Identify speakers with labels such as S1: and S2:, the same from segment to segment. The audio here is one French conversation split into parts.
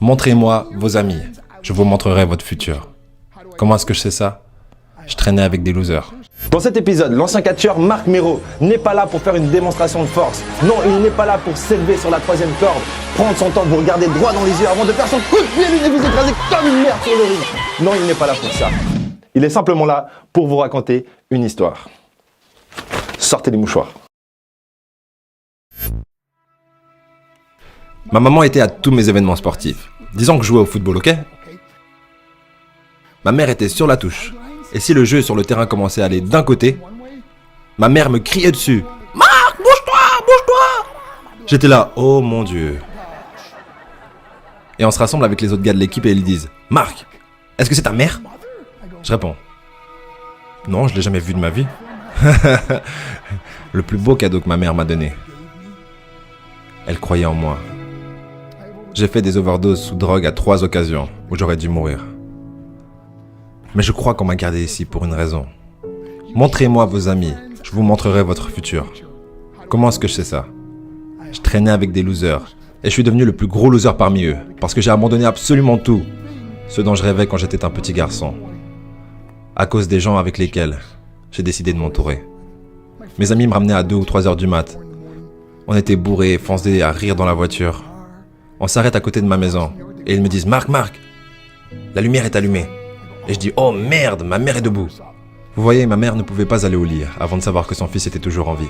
S1: Montrez-moi vos amis, je vous montrerai votre futur. Comment est-ce que je sais ça? Je traînais avec des losers.
S2: Dans cet épisode, l'ancien catcheur Marc Mero n'est pas là pour faire une démonstration de force. Non, il n'est pas là pour s'élever sur la troisième corde, prendre son temps, vous regarder droit dans les yeux avant de faire son coup de pied et vous écraser comme une merde sur le ring. Non, il n'est pas là pour ça. Il est simplement là pour vous raconter une histoire. Sortez les mouchoirs.
S1: Ma maman était à tous mes événements sportifs. Disons que je jouais au football, ok? Ma mère était sur la touche. Et si le jeu sur le terrain commençait à aller d'un côté, ma mère me criait dessus. « Marc, bouge-toi, bouge-toi !» J'étais là, oh mon Dieu. Et on se rassemble avec les autres gars de l'équipe et ils disent « Marc, est-ce que c'est ta mère ?» Je réponds « Non, je l'ai jamais vue de ma vie. » Le plus beau cadeau que ma mère m'a donné. Elle croyait en moi. J'ai fait des overdoses sous drogue à 3 occasions où j'aurais dû mourir. Mais je crois qu'on m'a gardé ici pour une raison. Montrez-moi vos amis, je vous montrerai votre futur. Comment est-ce que je sais ça? Je traînais avec des losers et je suis devenu le plus gros loser parmi eux parce que j'ai abandonné absolument tout, ce dont je rêvais quand j'étais un petit garçon, à cause des gens avec lesquels j'ai décidé de m'entourer. Mes amis me ramenaient à 2 ou 3 heures du mat. On était bourrés, foncés à rire dans la voiture. On s'arrête à côté de ma maison et ils me disent « Marc, la lumière est allumée. » Et je dis « Oh merde, ma mère est debout. » Vous voyez, ma mère ne pouvait pas aller au lit avant de savoir que son fils était toujours en vie.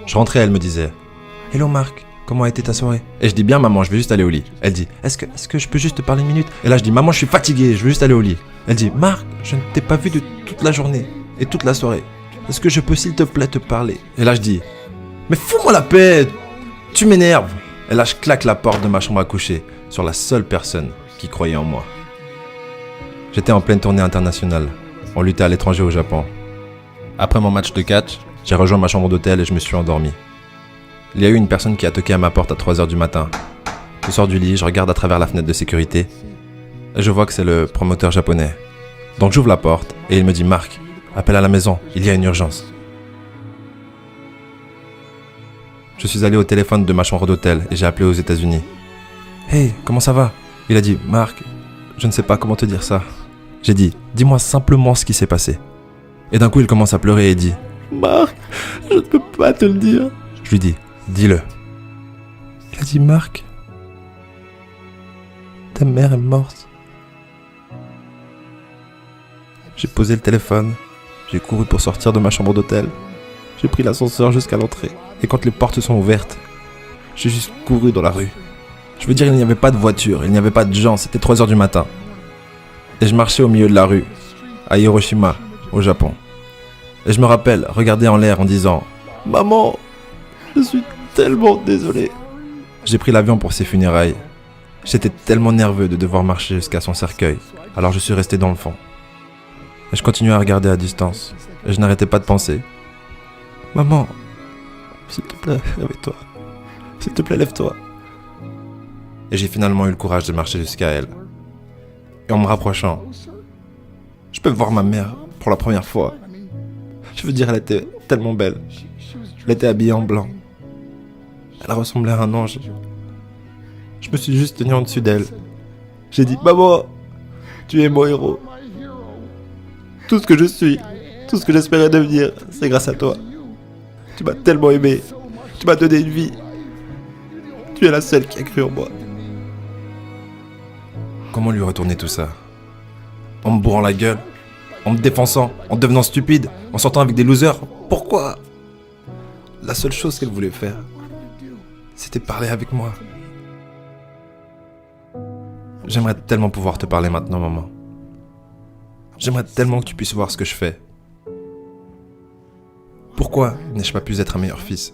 S1: Je rentrais, elle me disait « Hello Marc, comment a été ta soirée ?» Et je dis « Bien maman, je vais juste aller au lit. » Elle dit « Est-ce que je peux juste te parler une minute ?» Et là je dis « Maman, je suis fatigué, je veux juste aller au lit. » Elle dit « Marc, je ne t'ai pas vu de toute la journée et toute la soirée. Est-ce que je peux s'il te plaît te parler ?» Et là je dis « Mais fous-moi la paix, tu m'énerves !» Et là je claque la porte de ma chambre à coucher sur la seule personne qui croyait en moi. J'étais en pleine tournée internationale. On luttait à l'étranger au Japon. Après mon match de catch, j'ai rejoint ma chambre d'hôtel et je me suis endormi. Il y a eu une personne qui a toqué à ma porte à 3h du matin. Je sors du lit, je regarde à travers la fenêtre de sécurité et je vois que c'est le promoteur japonais. Donc j'ouvre la porte et il me dit « Marc, appelle à la maison, il y a une urgence. » Je suis allé au téléphone de ma chambre d'hôtel et j'ai appelé aux États-Unis. « Hey, comment ça va ?» Il a dit « Marc, je ne sais pas comment te dire ça. » J'ai dit « Dis-moi simplement ce qui s'est passé. » Et d'un coup, il commence à pleurer et dit « Marc, je ne peux pas te le dire. » Je lui dis « Dis-le. » Il a dit « Marc, ta mère est morte. » J'ai posé le téléphone, j'ai couru pour sortir de ma chambre d'hôtel. J'ai pris l'ascenseur jusqu'à l'entrée. Et quand les portes sont ouvertes, j'ai juste couru dans la rue. Je veux dire, il n'y avait pas de voiture, il n'y avait pas de gens, c'était 3h du matin. Et je marchais au milieu de la rue, à Hiroshima, au Japon. Et je me rappelle regarder en l'air en disant « Maman, je suis tellement désolé. » J'ai pris l'avion pour ses funérailles. J'étais tellement nerveux de devoir marcher jusqu'à son cercueil, alors je suis resté dans le fond. Et je continuais à regarder à distance, et je n'arrêtais pas de penser « Maman, s'il te plaît, réveille-toi. S'il te plaît, lève-toi. » Et j'ai finalement eu le courage de marcher jusqu'à elle. Et en me rapprochant, je peux voir ma mère pour la première fois. Je veux dire, elle était tellement belle. Elle était habillée en blanc. Elle ressemblait à un ange. Je me suis juste tenu en dessus d'elle. J'ai dit « Maman, tu es mon héros. Tout ce que je suis, tout ce que j'espérais devenir, c'est grâce à toi. Tu m'as tellement aimé. Tu m'as donné une vie. Tu es la seule qui a cru en moi. » Comment lui retourner tout ça? En me bourrant la gueule? En me défonçant? En devenant stupide? En sortant avec des losers? Pourquoi? La seule chose qu'elle voulait faire, c'était parler avec moi. J'aimerais tellement pouvoir te parler maintenant, maman. J'aimerais tellement que tu puisses voir ce que je fais. Pourquoi n'ai-je pas pu être un meilleur fils?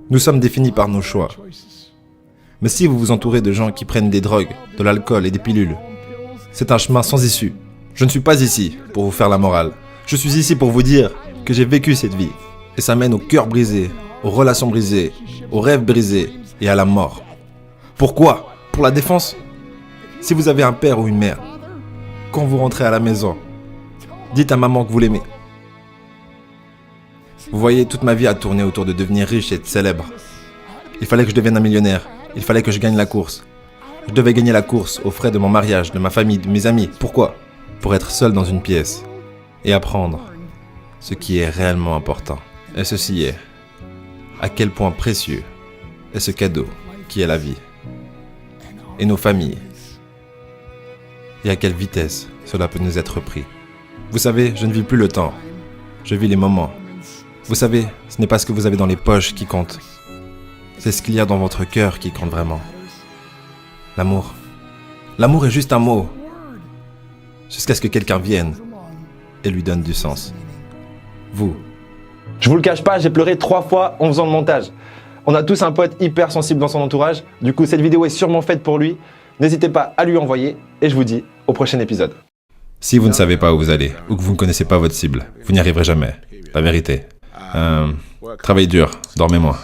S1: Nous sommes définis par nos choix. Mais si vous vous entourez de gens qui prennent des drogues, de l'alcool et des pilules, c'est un chemin sans issue. Je ne suis pas ici pour vous faire la morale. Je suis ici pour vous dire que j'ai vécu cette vie. Et ça mène au cœur brisé, aux relations brisées, aux rêves brisés et à la mort. Pourquoi? Pour la défense? Si vous avez un père ou une mère, quand vous rentrez à la maison, dites à maman que vous l'aimez. Vous voyez, toute ma vie a tourné autour de devenir riche et de célèbre. Il fallait que je devienne un millionnaire. Il fallait que je gagne la course. Je devais gagner la course aux frais de mon mariage, de ma famille, de mes amis. Pourquoi? Pour être seul dans une pièce et apprendre ce qui est réellement important. Et ceci est à quel point précieux est ce cadeau qui est la vie et nos familles. Et à quelle vitesse cela peut nous être pris. Vous savez, je ne vis plus le temps. Je vis les moments. Vous savez, ce n'est pas ce que vous avez dans les poches qui compte. C'est ce qu'il y a dans votre cœur qui compte vraiment. L'amour. L'amour est juste un mot. Jusqu'à ce que quelqu'un vienne et lui donne du sens. Vous.
S2: Je vous le cache pas, j'ai pleuré 3 fois en faisant le montage. On a tous un pote hyper sensible dans son entourage. Du coup, cette vidéo est sûrement faite pour lui. N'hésitez pas à lui envoyer. Et je vous dis au prochain épisode.
S1: Si vous ne savez pas où vous allez, ou que vous ne connaissez pas votre cible, vous n'y arriverez jamais. La vérité. Travaillez dur, dormez moins.